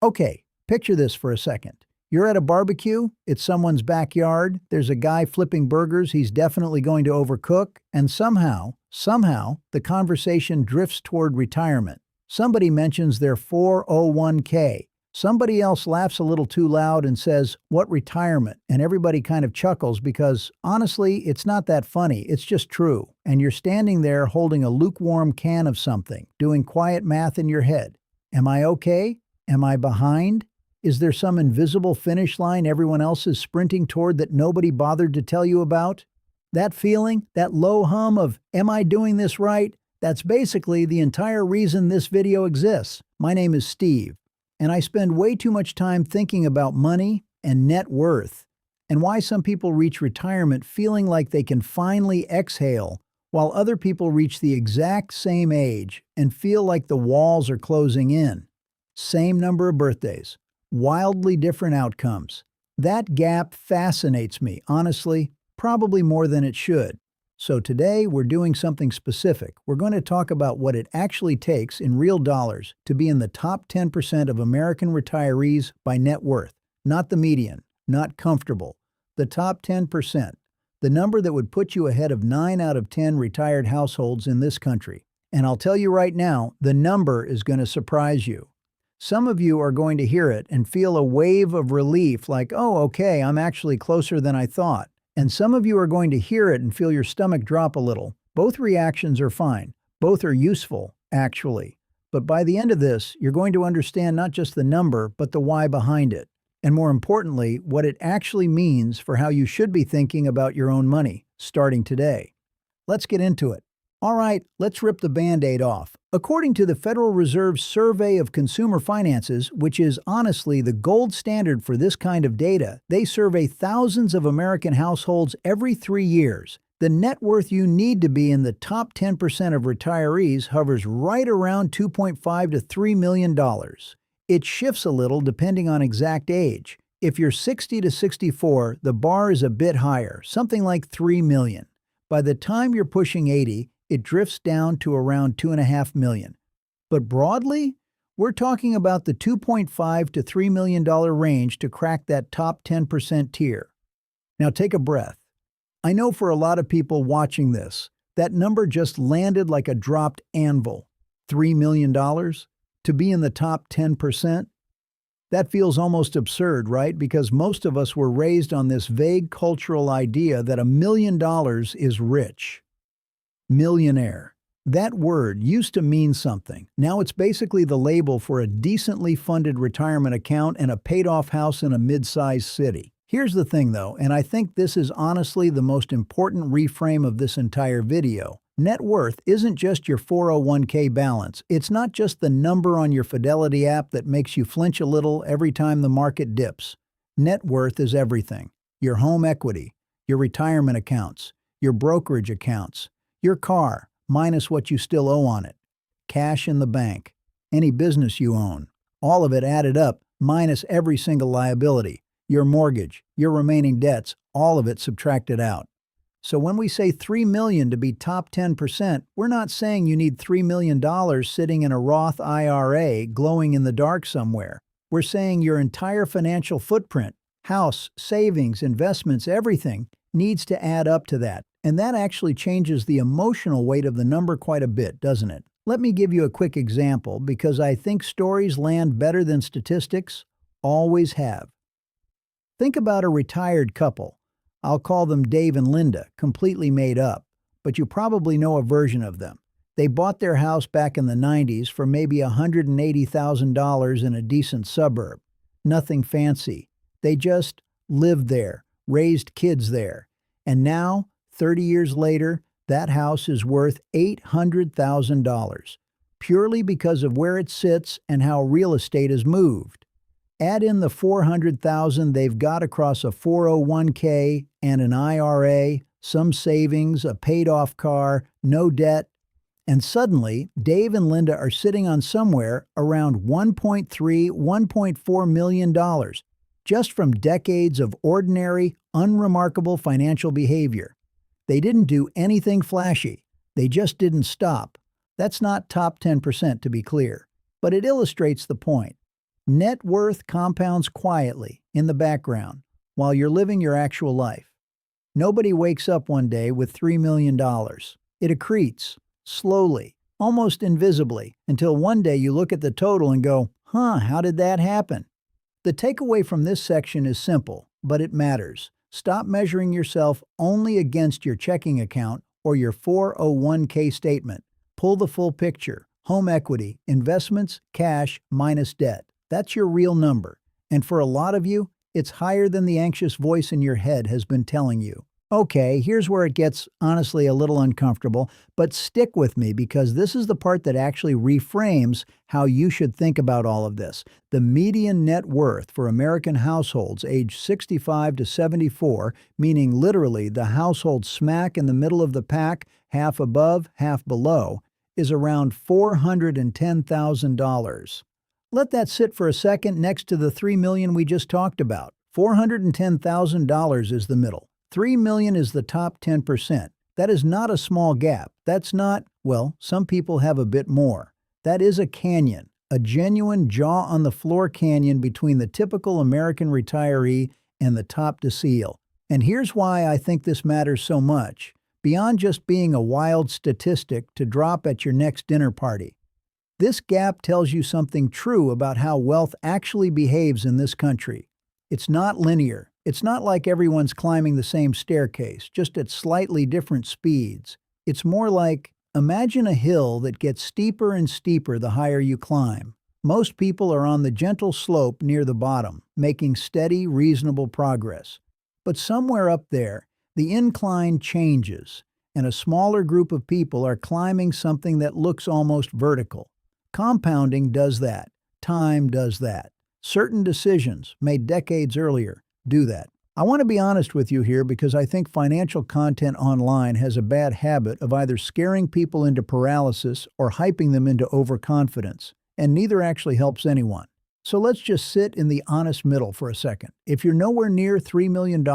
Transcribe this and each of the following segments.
Okay, picture this for a second. You're at a barbecue, it's someone's backyard, there's a guy flipping burgers he's definitely going to overcook, and somehow, the conversation drifts toward retirement. Somebody mentions their 401k. Somebody else laughs a little too loud and says, "What retirement?" And everybody kind of chuckles because, honestly, it's not that funny, it's just true. And you're standing there holding a lukewarm can of something, doing quiet math in your head. Am I okay? Am I behind? Is there some invisible finish line everyone else is sprinting toward that nobody bothered to tell you about? That feeling, that low hum of, "Am I doing this right?" That's basically the entire reason this video exists. My name is Steve, and I spend way too much time thinking about money and net worth, and why some people reach retirement feeling like they can finally exhale, while other people reach the exact same age and feel like the walls are closing in. Same number of birthdays, wildly different outcomes. That gap fascinates me, honestly, probably more than it should. So today we're doing something specific. We're going to talk about what it actually takes in real dollars to be in the top 10% of American retirees by net worth. Not the median, not comfortable. The top 10%. The number that would put you ahead of 9 out of 10 retired households in this country. And I'll tell you right now, the number is going to surprise you. Some of you are going to hear it and feel a wave of relief like, "Oh, okay, I'm actually closer than I thought." And some of you are going to hear it and feel your stomach drop a little. Both reactions are fine. Both are useful, actually. But by the end of this, you're going to understand not just the number, but the why behind it. And more importantly, what it actually means for how you should be thinking about your own money, starting today. Let's get into it. All right, let's rip the Band-Aid off. According to the Federal Reserve's Survey of Consumer Finances, which is honestly the gold standard for this kind of data, they survey thousands of American households every 3 years. The net worth you need to be in the top 10% of retirees hovers right around $2.5 to $3 million. It shifts a little depending on exact age. If you're 60 to 64, the bar is a bit higher, something like $3 million. By the time you're pushing 80, it drifts down to around $2.5 million. But broadly, we're talking about the $2.5 to $3 million range to crack that top 10% tier. Now take a breath. I know for a lot of people watching this, that number just landed like a dropped anvil. $3 million? To be in the top 10%? That feels almost absurd, right? Because most of us were raised on this vague cultural idea that $1 million is rich. Millionaire. That word used to mean something. Now it's basically the label for a decently funded retirement account and a paid-off house in a mid-sized city. Here's the thing though, and I think this is honestly the most important reframe of this entire video. Net worth isn't just your 401k balance. It's not just the number on your Fidelity app that makes you flinch a little every time the market dips. Net worth is everything. Your home equity, your retirement accounts, your brokerage accounts, your car, minus what you still owe on it, cash in the bank, any business you own, all of it added up, minus every single liability, your mortgage, your remaining debts, all of it subtracted out. So when we say $3 million to be top 10%, we're not saying you need $3 million sitting in a Roth IRA glowing in the dark somewhere. We're saying your entire financial footprint, house, savings, investments, everything, needs to add up to that. And that actually changes the emotional weight of the number quite a bit, doesn't it? Let me give you a quick example because I think stories land better than statistics, always have. Think about a retired couple. I'll call them Dave and Linda, completely made up, but you probably know a version of them. They bought their house back in the 90s for maybe $180,000 in a decent suburb. Nothing fancy. They just lived there, raised kids there. And now, 30 years later, that house is worth $800,000, purely because of where it sits and how real estate has moved. Add in the $400,000 they've got across a 401k and an IRA, some savings, a paid-off car, no debt, and suddenly Dave and Linda are sitting on somewhere around $1.3, $1.4 million, just from decades of ordinary, unremarkable financial behavior. They didn't do anything flashy. They just didn't stop. That's not top 10% to be clear, but it illustrates the point. Net worth compounds quietly in the background while you're living your actual life. Nobody wakes up one day with $3 million. It accretes, slowly, almost invisibly, until one day you look at the total and go, how did that happen? The takeaway from this section is simple, but it matters. Stop measuring yourself only against your checking account or your 401k statement. Pull the full picture: home equity, investments, cash, minus debt. That's your real number. And for a lot of you, it's higher than the anxious voice in your head has been telling you. Okay, here's where it gets, honestly, a little uncomfortable, but stick with me because this is the part that actually reframes how you should think about all of this. The median net worth for American households aged 65 to 74, meaning literally the household smack in the middle of the pack, half above, half below, is around $410,000. Let that sit for a second next to the $3 million we just talked about. $410,000 is the middle. $3 million is the top 10%. That is not a small gap. That's not, well, some people have a bit more. That is a canyon, a genuine jaw-on-the-floor canyon between the typical American retiree and the top decile. And here's why I think this matters so much, beyond just being a wild statistic to drop at your next dinner party. This gap tells you something true about how wealth actually behaves in this country. It's not linear. It's not like everyone's climbing the same staircase, just at slightly different speeds. It's more like, imagine a hill that gets steeper and steeper the higher you climb. Most people are on the gentle slope near the bottom, making steady, reasonable progress. But somewhere up there, the incline changes, and a smaller group of people are climbing something that looks almost vertical. Compounding does that. Time does that. Certain decisions, made decades earlier, do that. I want to be honest with you here because I think financial content online has a bad habit of either scaring people into paralysis or hyping them into overconfidence, and neither actually helps anyone. So let's just sit in the honest middle for a second. If you're nowhere near $3 million,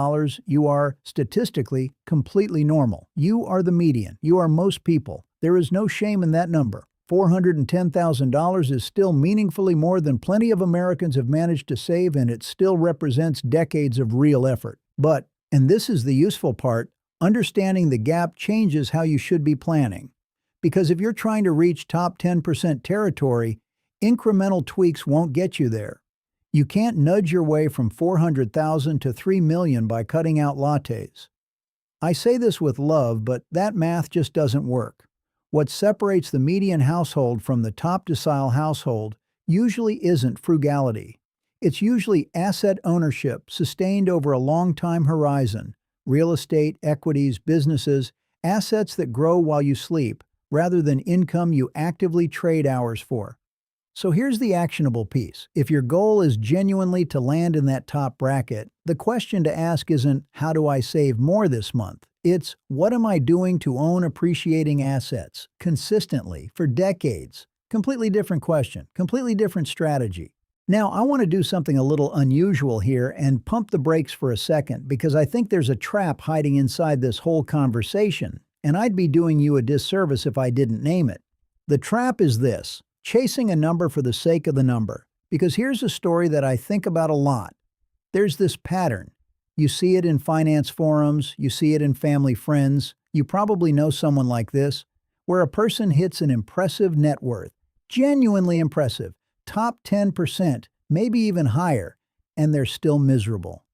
you are, statistically, completely normal. You are the median. You are most people. There is no shame in that number. $410,000 is still meaningfully more than plenty of Americans have managed to save, and it still represents decades of real effort. But, and this is the useful part, understanding the gap changes how you should be planning. Because if you're trying to reach top 10% territory, incremental tweaks won't get you there. You can't nudge your way from $400,000 to $3 million by cutting out lattes. I say this with love, but that math just doesn't work. What separates the median household from the top decile household usually isn't frugality. It's usually asset ownership sustained over a long time horizon, real estate, equities, businesses, assets that grow while you sleep, rather than income you actively trade hours for. So here's the actionable piece. If your goal is genuinely to land in that top bracket, the question to ask isn't, how do I save more this month? It's, what am I doing to own appreciating assets consistently for decades? Completely different question, completely different strategy. Now, I want to do something a little unusual here and pump the brakes for a second because I think there's a trap hiding inside this whole conversation, and I'd be doing you a disservice if I didn't name it. The trap is this: chasing a number for the sake of the number. Because here's a story that I think about a lot. There's this pattern. You see it in finance forums, you see it in family friends, you probably know someone like this, where a person hits an impressive net worth, genuinely impressive, top 10%, maybe even higher, and they're still miserable,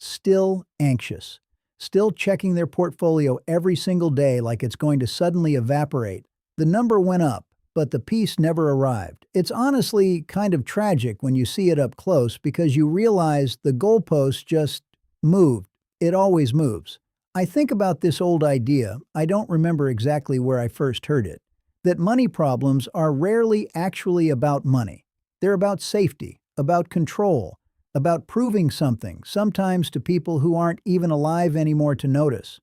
still anxious, still checking their portfolio every single day like it's going to suddenly evaporate. The number went up, but the peace never arrived. It's honestly kind of tragic when you see it up close because you realize the goalpost just moved. It always moves. I think about this old idea, I don't remember exactly where I first heard it, that money problems are rarely actually about money. They're about safety, about control, about proving something, sometimes to people who aren't even alive anymore to notice.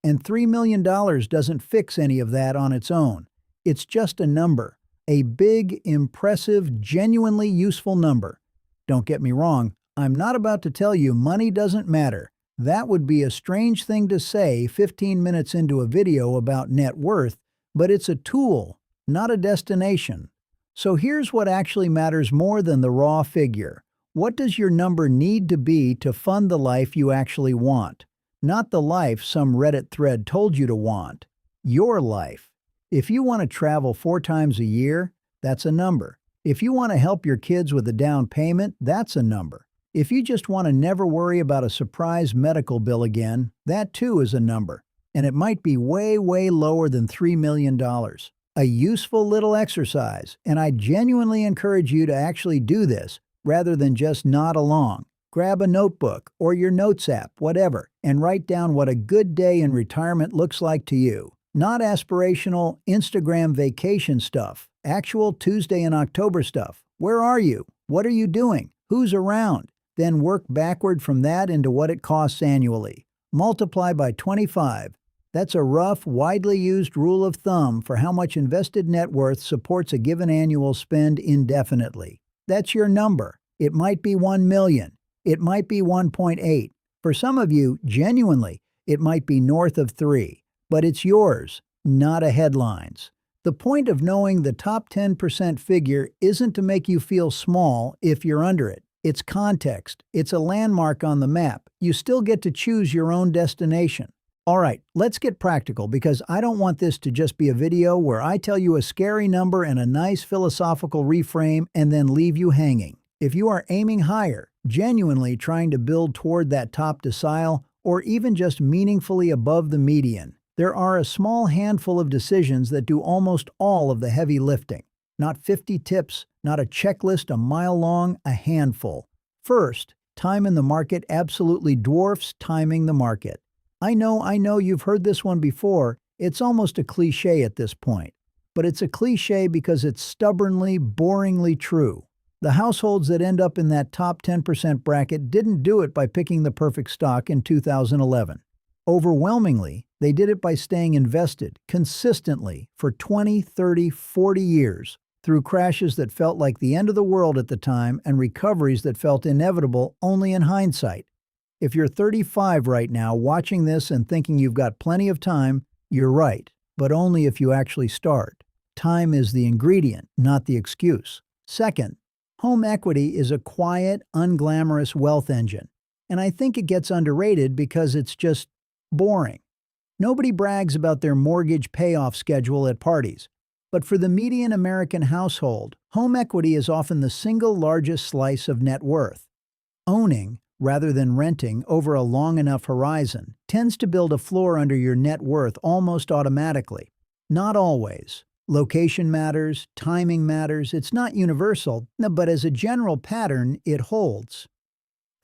And $3 million doesn't fix any of that on its own. It's just a number, a big, impressive, genuinely useful number. Don't get me wrong, I'm not about to tell you money doesn't matter. That would be a strange thing to say 15 minutes into a video about net worth, but it's a tool, not a destination. So here's what actually matters more than the raw figure. What does your number need to be to fund the life you actually want? Not the life some Reddit thread told you to want. Your life. If you want to travel 4 times a year, that's a number. If you want to help your kids with a down payment, that's a number. If you just want to never worry about a surprise medical bill again, that too is a number. And it might be way, way lower than $3 million. A useful little exercise, and I genuinely encourage you to actually do this rather than just nod along. Grab a notebook or your notes app, whatever, and write down what a good day in retirement looks like to you. Not aspirational Instagram vacation stuff, actual Tuesday in October stuff. Where are you? What are you doing? Who's around? Then work backward from that into what it costs annually. Multiply by 25. That's a rough, widely used rule of thumb for how much invested net worth supports a given annual spend indefinitely. That's your number. It might be 1 million. It might be 1.8. For some of you, genuinely, it might be north of 3. But it's yours, not a headline's. The point of knowing the top 10% figure isn't to make you feel small if you're under it. It's context. It's a landmark on the map. You still get to choose your own destination. All right, let's get practical because I don't want this to just be a video where I tell you a scary number and a nice philosophical reframe and then leave you hanging. If you are aiming higher, genuinely trying to build toward that top decile, or even just meaningfully above the median, there are a small handful of decisions that do almost all of the heavy lifting. Not 50 tips, not a checklist a mile long, a handful. First, time in the market absolutely dwarfs timing the market. I know you've heard this one before. It's almost a cliche at this point. But it's a cliche because it's stubbornly, boringly true. The households that end up in that top 10% bracket didn't do it by picking the perfect stock in 2011. Overwhelmingly, they did it by staying invested consistently for 20, 30, 40 years through crashes that felt like the end of the world at the time and recoveries that felt inevitable only in hindsight. If you're 35 right now watching this and thinking you've got plenty of time, you're right, but only if you actually start. Time is the ingredient, not the excuse. Second, home equity is a quiet, unglamorous wealth engine, and I think it gets underrated because it's just boring. Nobody brags about their mortgage payoff schedule at parties, but for the median American household, home equity is often the single largest slice of net worth. Owning, rather than renting over a long enough horizon, tends to build a floor under your net worth almost automatically. Not always. Location matters, timing matters, it's not universal, but as a general pattern, it holds.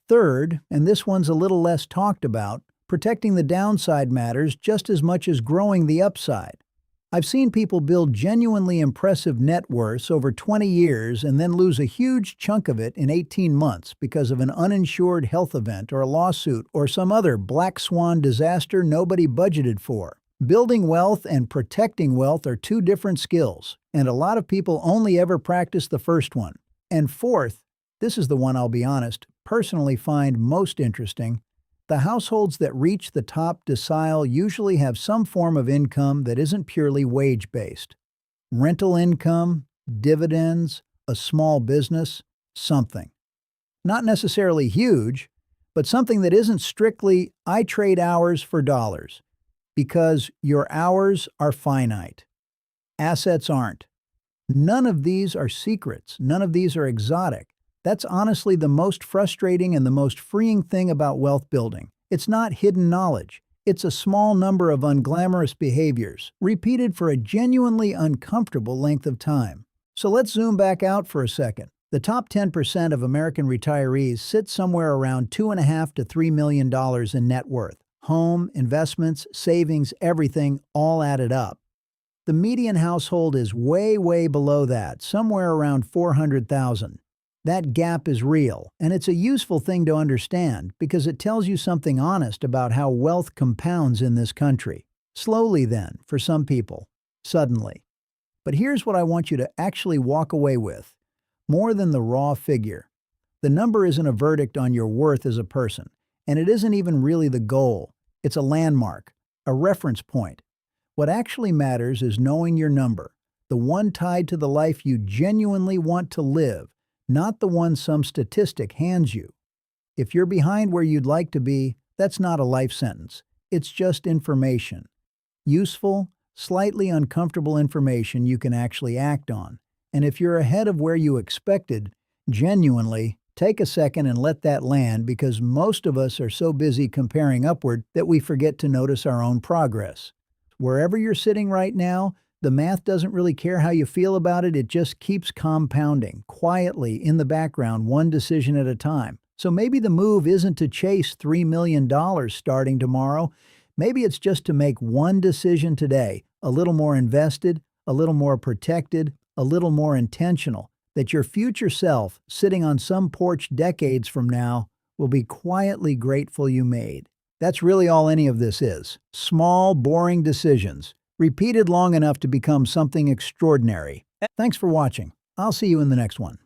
Third, and this one's a little less talked about, protecting the downside matters just as much as growing the upside. I've seen people build genuinely impressive net worths over 20 years and then lose a huge chunk of it in 18 months because of an uninsured health event or a lawsuit or some other black swan disaster nobody budgeted for. Building wealth and protecting wealth are two different skills, and a lot of people only ever practice the first one. And fourth, this is the one I'll be honest, personally find most interesting. The households that reach the top decile usually have some form of income that isn't purely wage-based. Rental income, dividends, a small business, something. Not necessarily huge, but something that isn't strictly, I trade hours for dollars. Because your hours are finite. Assets aren't. None of these are secrets. None of these are exotic. That's honestly the most frustrating and the most freeing thing about wealth building. It's not hidden knowledge. It's a small number of unglamorous behaviors, repeated for a genuinely uncomfortable length of time. So let's zoom back out for a second. The top 10% of American retirees sit somewhere around $2.5 to $3 million in net worth. Home, investments, savings, everything, all added up. The median household is way, way below that, somewhere around $400,000. That gap is real, and it's a useful thing to understand because it tells you something honest about how wealth compounds in this country. Slowly then, for some people. Suddenly. But here's what I want you to actually walk away with. More than the raw figure. The number isn't a verdict on your worth as a person, and it isn't even really the goal. It's a landmark, a reference point. What actually matters is knowing your number, the one tied to the life you genuinely want to live, not the one some statistic hands you. If you're behind where you'd like to be, that's not a life sentence. It's just information. Useful, slightly uncomfortable information you can actually act on. And if you're ahead of where you expected, genuinely, take a second and let that land, because most of us are so busy comparing upward that we forget to notice our own progress. Wherever you're sitting right now, the math doesn't really care how you feel about it, it just keeps compounding, quietly in the background, one decision at a time. So maybe the move isn't to chase $3 million starting tomorrow. Maybe it's just to make one decision today, a little more invested, a little more protected, a little more intentional, that your future self, sitting on some porch decades from now, will be quietly grateful you made. That's really all any of this is. Small, boring decisions, repeated long enough to become something extraordinary. Thanks for watching. I'll see you in the next one.